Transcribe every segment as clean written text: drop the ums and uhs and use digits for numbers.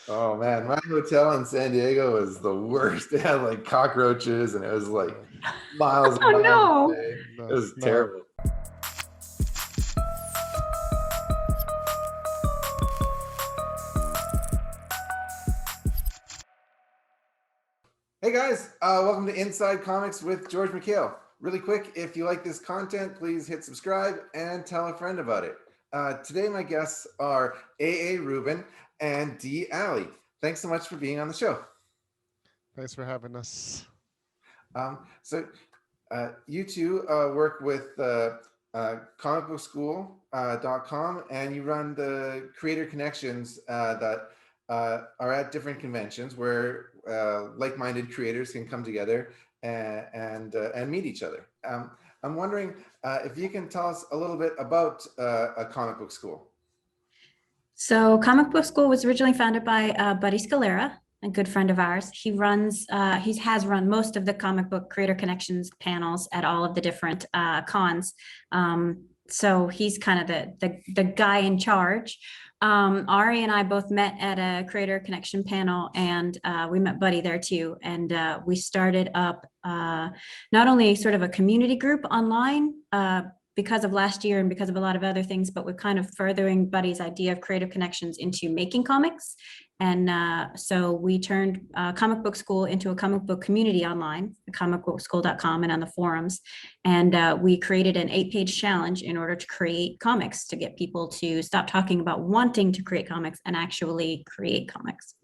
Oh man, my hotel in San Diego was the worst. It had like cockroaches and it was like Oh, miles and Oh miles no. away. It no, was no. terrible. Hey guys, welcome to Inside Comics with George McHale. Really quick, if you like this content, please hit subscribe and tell a friend about it. Today, my guests are Rubin and D Alley. Thanks so much for being on the show. Thanks for having us. So you two work with comicbookschool.com and you run the creator connections that are at different conventions where like-minded creators can come together and meet each other. I'm wondering if you can tell us a little bit about a comic book school. So Comic Book School was originally founded by Buddy Scalera, a good friend of ours. He has run most of the comic book creator connections panels at all of the different cons. So he's kind of the guy in charge. Ari and I both met at a creator connection panel, and we met Buddy there too. And we started up not only sort of a community group online, because of last year and because of a lot of other things, but we're kind of furthering Buddy's idea of creative connections into making comics. And so we turned Comic Book School into a comic book community online, comicbookschool.com and on the forums. And we created an 8-page challenge in order to create comics, to get people to stop talking about wanting to create comics and actually create comics.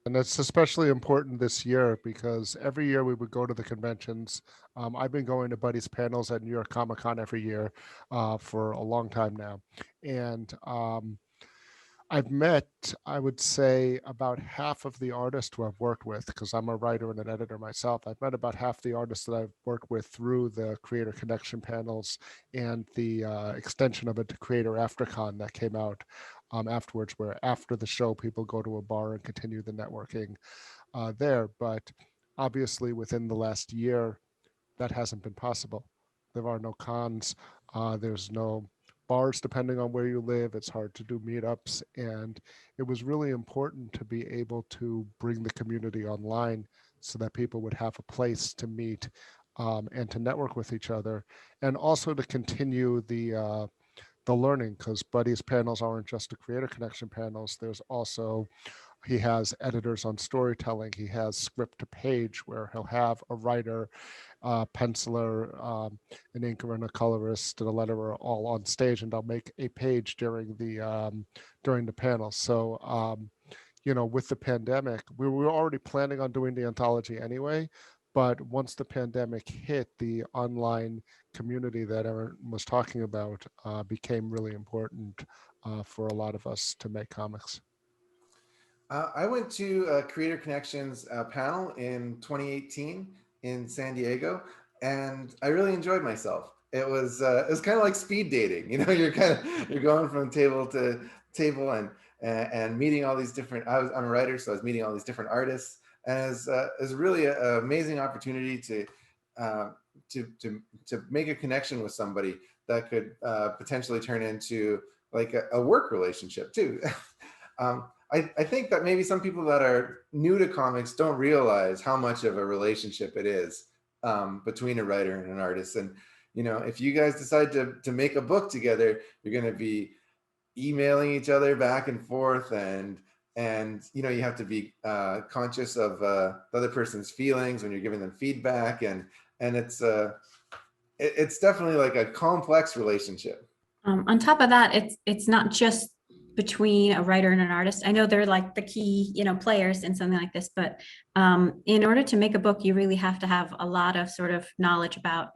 And it's especially important this year because every year we would go to the conventions. I've been going to Buddy's panels at New York Comic Con every year for a long time now. And I've met, I would say, about half of the artists who I've worked with, because I'm a writer and an editor myself. I've met about half the artists that I've worked with through the Creator Connection panels and the extension of it to Creator AfterCon that came out afterwards, where after the show, people go to a bar and continue the networking there. But obviously, within the last year, that hasn't been possible. There are no cons. There's no bars depending on where you live. It's hard to do meetups, and it was really important to be able to bring the community online so that people would have a place to meet and to network with each other, and also to continue the learning, because Buddy's panels aren't just the creator connection panels. There's also, he has editors on storytelling. He has script to page, where he'll have a writer, penciler, an inker, and a colorist and a letterer all on stage, and they'll make a page during the panel. So with the pandemic, we were already planning on doing the anthology anyway. But once the pandemic hit, the online community that Aaron was talking about became really important for a lot of us to make comics. I went to a Creator Connections panel in 2018 in San Diego, and I really enjoyed myself. It was kind of like speed dating. You're going from table to table and meeting all these different. I'm a writer, so I was meeting all these different artists, and it's really an amazing opportunity uh, to make a connection with somebody that could potentially turn into like a work relationship too. I think that maybe some people that are new to comics don't realize how much of a relationship it is between a writer and an artist. And, if you guys decide to make a book together, you're going to be emailing each other back and forth, and you have to be conscious of the other person's feelings when you're giving them feedback. And it's definitely like a complex relationship. On top of that, it's not just between a writer and an artist. I know they're like the key, players in something like this, but in order to make a book, you really have to have a lot of sort of knowledge about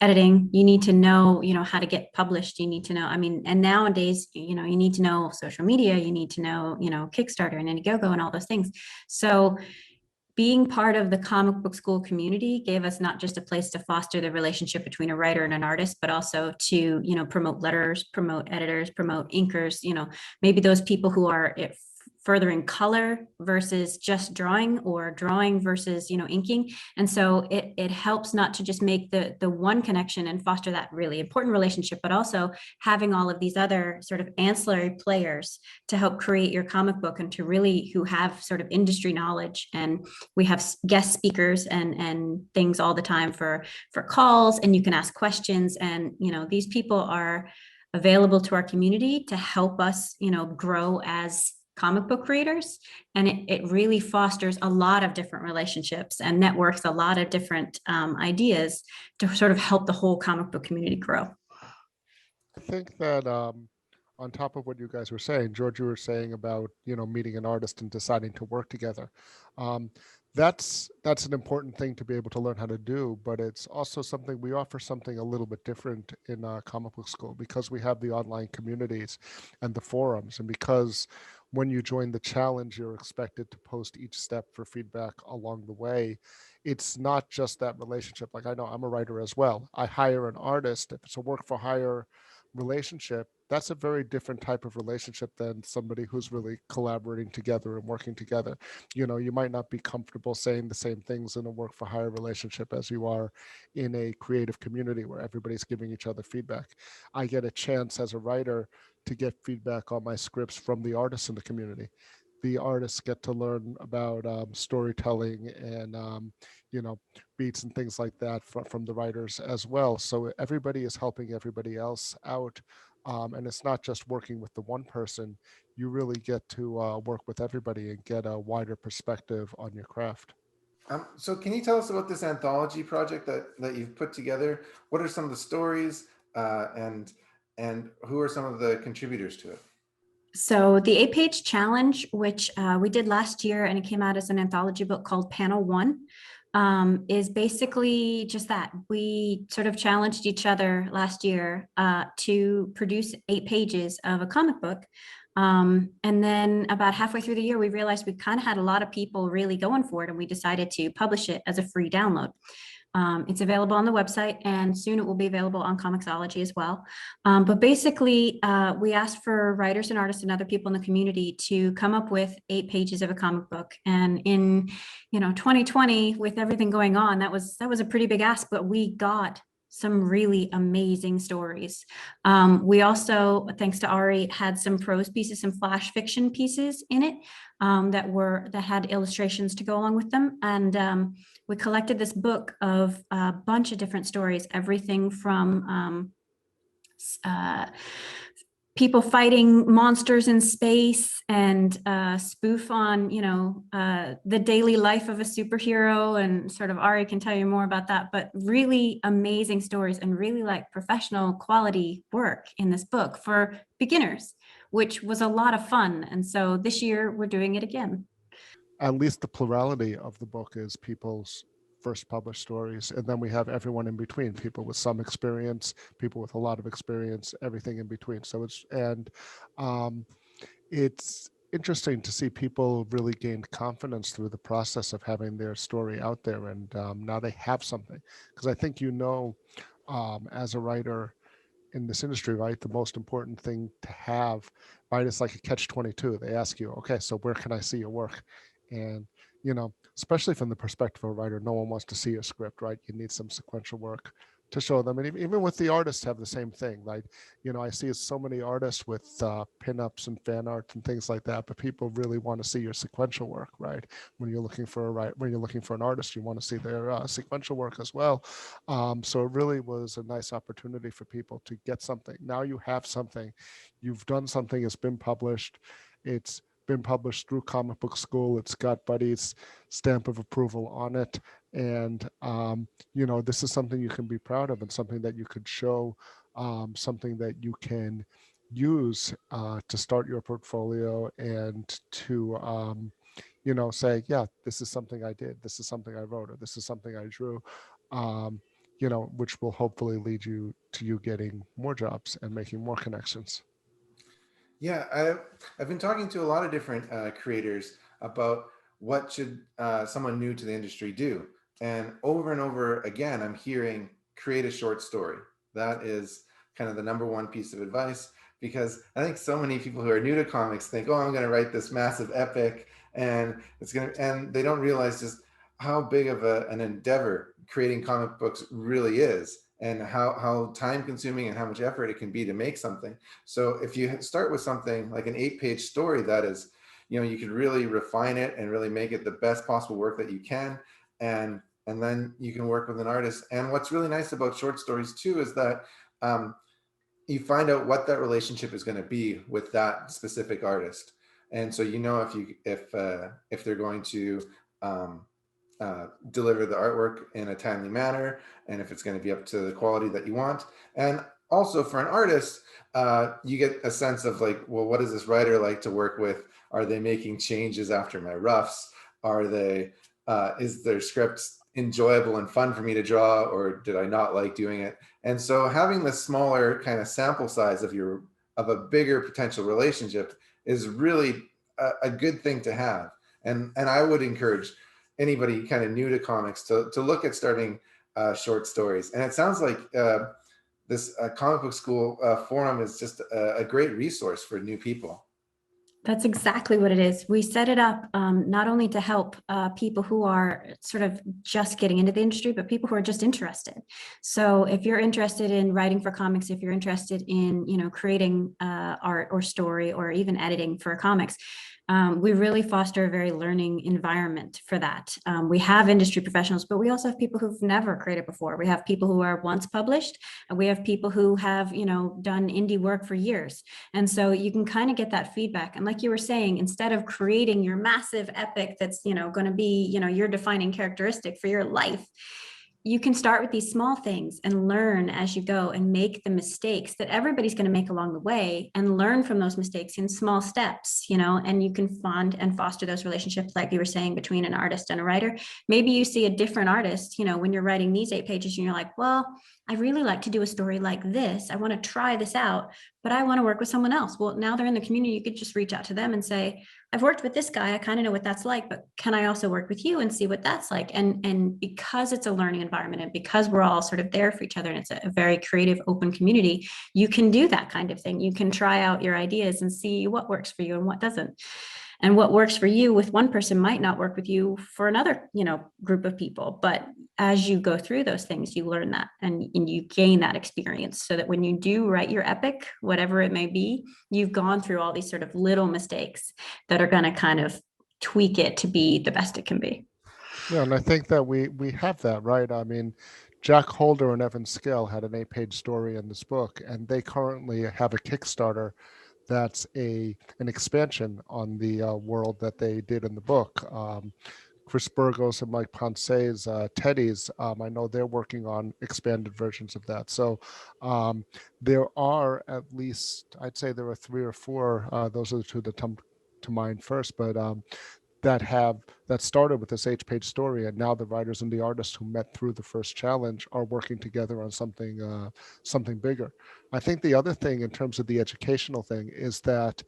editing. You need to know, how to get published. You need to know, and nowadays, you need to know social media, you need to know, Kickstarter and Indiegogo and all those things. So being part of the comic book school community gave us not just a place to foster the relationship between a writer and an artist, but also to, promote letters, promote editors, promote inkers, maybe those people who are furthering color versus just drawing, or drawing versus, inking. And so it helps not to just make the one connection and foster that really important relationship, but also having all of these other sort of ancillary players to help create your comic book, and to really, who have sort of industry knowledge. And we have guest speakers and things all the time for calls, and you can ask questions. And, these people are available to our community to help us, grow as comic book creators. And it really fosters a lot of different relationships and networks, a lot of different ideas to sort of help the whole comic book community grow. I think that on top of what you guys were saying, George, you were saying about, meeting an artist and deciding to work together. That's an important thing to be able to learn how to do, but it's also something, we offer something a little bit different in comic book school, because we have the online communities and the forums, and because when you join the challenge, you're expected to post each step for feedback along the way. It's not just that relationship. Like, I know I'm a writer as well. I hire an artist. If it's a work for hire relationship, that's a very different type of relationship than somebody who's really collaborating together and working together. You might not be comfortable saying the same things in a work for hire relationship as you are in a creative community where everybody's giving each other feedback. I get a chance as a writer to get feedback on my scripts from the artists in the community. The artists get to learn about storytelling and beats and things like that from the writers as well. So everybody is helping everybody else out. And it's not just working with the one person. You really get to work with everybody and get a wider perspective on your craft. So can you tell us about this anthology project that you've put together? What are some of the stories, and who are some of the contributors to it? So the 8-page challenge, which we did last year, and it came out as an anthology book called Panel One, is basically just that. We sort of challenged each other last year to produce 8 pages of a comic book. And then about halfway through the year, we realized we kind of had a lot of people really going for it, and we decided to publish it as a free download. It's available on the website, and soon it will be available on Comixology as well. But basically, we asked for writers and artists and other people in the community to come up with 8 pages of a comic book. And in 2020, with everything going on, that was a pretty big ask, but we got some really amazing stories. We also, thanks to Ari, had some prose pieces, some flash fiction pieces in it that had illustrations to go along with them. And we collected this book of a bunch of different stories, everything from people fighting monsters in space, and spoof on, the daily life of a superhero. And sort of Ari can tell you more about that, but really amazing stories and really professional quality work in this book for beginners, which was a lot of fun. And so this year we're doing it again. At least the plurality of the book is people's first published stories, and then we have everyone in between, people with some experience, people with a lot of experience, everything in between. So it's interesting to see people really gain confidence through the process of having their story out there, and now they have something. Because I think as a writer in this industry, right, the most important thing to have, right, is like a catch-22. They ask you, okay, so where can I see your work? And especially from the perspective of a writer, no one wants to see a script, right? You need some sequential work to show them. And even with the artists have the same thing. Like, I see so many artists with pinups and fan art and things like that, but people really want to see your sequential work, right? When you're looking for an artist, you want to see their sequential work as well. So it really was a nice opportunity for people to get something. Now you have something, you've done something, it's been published, it's been published through Comic Book School. It's got Buddy's stamp of approval on it. And, this is something you can be proud of, and something that you could show, something that you can use to start your portfolio, and to, say, yeah, this is something I did. This is something I wrote, or this is something I drew, which will hopefully lead you to you getting more jobs and making more connections. Yeah, I've been talking to a lot of different creators about what should someone new to the industry do. And over again, I'm hearing create a short story. That is kind of the number one piece of advice. because I think so many people who are new to comics think, oh, I'm going to write this massive epic, and and they don't realize just how big of an endeavor creating comic books really is, and how time consuming and how much effort it can be to make something. So if you start with something like an 8-page story that is, you can really refine it and really make it the best possible work that you can. And then you can work with an artist. And what's really nice about short stories too is that you find out what that relationship is going to be with that specific artist. And so if they're going to deliver the artwork in a timely manner, and if it's going to be up to the quality that you want. And also for an artist, you get a sense of like, well, what does this writer like to work with? Are they making changes after my roughs? Is their script enjoyable and fun for me to draw, or did I not like doing it? And so having the smaller kind of sample size of a bigger potential relationship is really a good thing to have. And I would encourage anybody kind of new to comics to look at starting short stories. And it sounds like this comic book school forum is just a great resource for new people. That's exactly what it is. We set it up not only to help people who are sort of just getting into the industry, but people who are just interested. So if you're interested in writing for comics, if you're interested in, creating art or story or even editing for comics, we really foster a very learning environment for that. We have industry professionals, but we also have people who've never created before. We have people who are once published, and we have people who have, done indie work for years. And so you can kind of get that feedback. And like you were saying, instead of creating your massive epic that's, going to be, your defining characteristic for your life, you can start with these small things and learn as you go and make the mistakes that everybody's going to make along the way, and learn from those mistakes in small steps, and you can fund and foster those relationships, like you were saying, between an artist and a writer. Maybe you see a different artist, when you're writing these 8 pages, and you're like, well, I really like to do a story like this. I want to try this out, but I want to work with someone else. Well, now they're in the community. You could just reach out to them and say, I've worked with this guy. I kind of know what that's like, but can I also work with you and see what that's like? And because it's a learning environment, and because we're all sort of there for each other, and it's a very creative, open community, you can do that kind of thing. You can try out your ideas and see what works for you and what doesn't. And what works for you with one person might not work with you for another, group of people. But as you go through those things, you learn that, and you gain that experience, so that when you do write your epic, whatever it may be, you've gone through all these sort of little mistakes that are going to kind of tweak it to be the best it can be. Yeah, and I think that we have that, right? I mean, Jack Holder and Evan Scale had an 8-page story in this book, and they currently have a Kickstarter that's an expansion on the world that they did in the book. Chris Burgos and Mike Ponce's Teddy's, I know they're working on expanded versions of that. So there are at least, I'd say there are 3 or 4, those are the 2 that come to mind first, but that started with this 8-page story, and now the writers and the artists who met through the first challenge are working together on something bigger. I think the other thing in terms of the educational thing is that,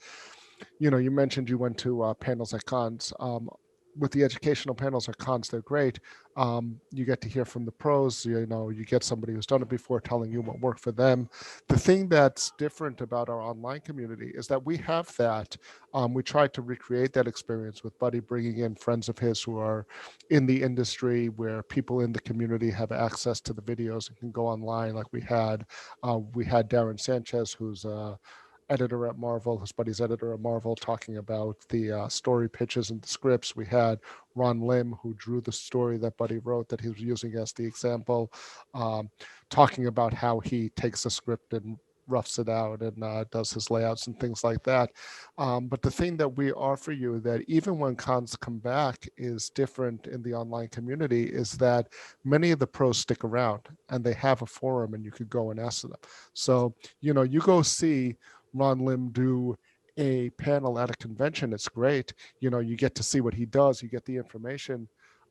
you mentioned you went to panels at cons. With the educational panels at cons, they're great. You get to hear from the pros, you get somebody who's done it before telling you what worked for them. The thing that's different about our online community is that we have that. We tried to recreate that experience with Buddy bringing in friends of his who are in the industry, where people in the community have access to the videos and can go online. Like we had Darren Sanchez, who's editor at Marvel, his buddy's editor at Marvel, talking about the story pitches and the scripts. We had Ron Lim, who drew the story that Buddy wrote that he was using as the example, talking about how he takes a script and roughs it out and does his layouts and things like that. But the thing that we offer you, that even when cons come back, is different in the online community, is that many of the pros stick around and they have a forum and you could go and ask them. So, you go see Ron Lim do a panel at a convention. It's great. You get to see what he does. You get the information.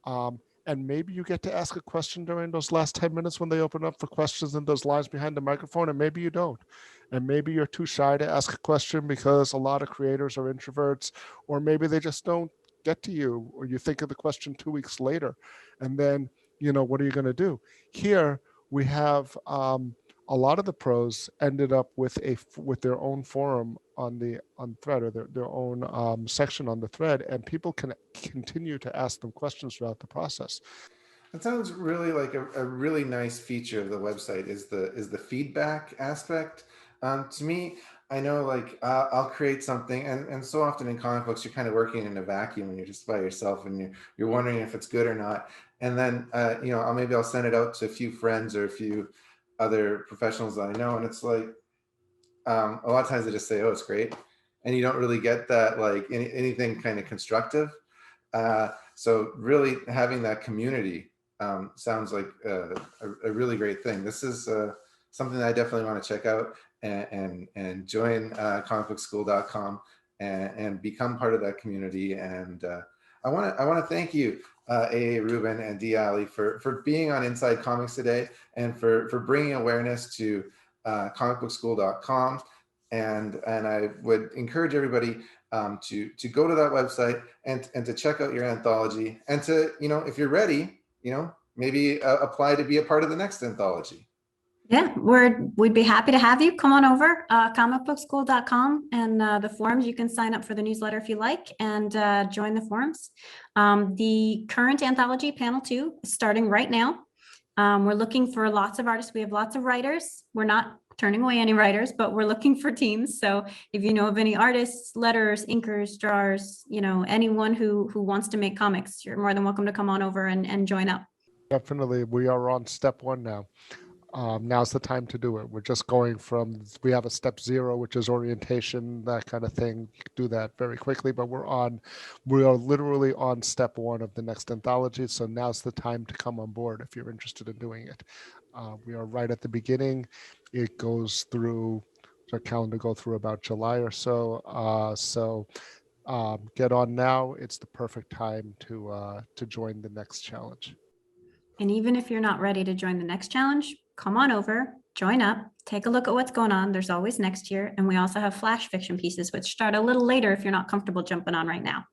And maybe you get to ask a question during those last 10 minutes when they open up for questions in those lines behind the microphone, and maybe you don't. And maybe you're too shy to ask a question because a lot of creators are introverts, or maybe they just don't get to you, or you think of the question 2 weeks later. And then, what are you going to do? Here, we have a a lot of the pros ended up with their own forum on thread, or their own section on the thread, and people can continue to ask them questions throughout the process. That sounds really like a really nice feature of the website is the feedback aspect. To me, I know like I'll create something, and so often in comic books you're kind of working in a vacuum and you're just by yourself and you're wondering if it's good or not. And then you know, maybe I'll send it out to a few friends or a few other professionals that I know, and it's like a lot of times they just say, "Oh, it's great," and you don't really get that like anything kind of constructive. So really having that community sounds like a really great thing. This is something that I definitely want to check out and join comicbookschool.com and become part of that community. And I want to thank you, A. Rubin and D. Ali, for being on Inside Comics today and for bringing awareness to comicbookschool.com. And I would encourage everybody to go to that website and to check out your anthology, and to, you know, if you're ready, you know, maybe apply to be a part of the next anthology. Yeah, we'd be happy to have you. Come on over, comicbookschool.com, and the forums. You can sign up for the newsletter if you like, and join the forums. The current anthology, panel 2, is starting right now. We're looking for lots of artists. We have lots of writers. We're not turning away any writers, but we're looking for teams. So if you know of any artists, letters, inkers, drawers, you know, anyone who wants to make comics, you're more than welcome to come on over and join up. Definitely. We are on step 1 now. Now's the time to do it. We're just going from, we have a step 0, which is orientation, that kind of thing. You can do that very quickly, but we are literally on step 1 of the next anthology. So now's the time to come on board if you're interested in doing it. We are right at the beginning. It goes through, our calendar go through about July or so. Get on now. It's the perfect time to join the next challenge. And even if you're not ready to join the next challenge, come on over, join up, take a look at what's going on. There's always next year. And we also have flash fiction pieces, which start a little later if you're not comfortable jumping on right now.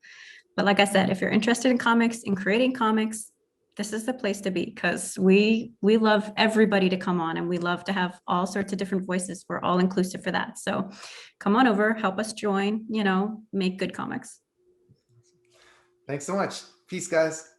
But like I said, if you're interested in comics and creating comics, this is the place to be, because we love everybody to come on, and we love to have all sorts of different voices. We're all inclusive for that. So come on over, help us join, you know, make good comics. Thanks so much. Peace, guys.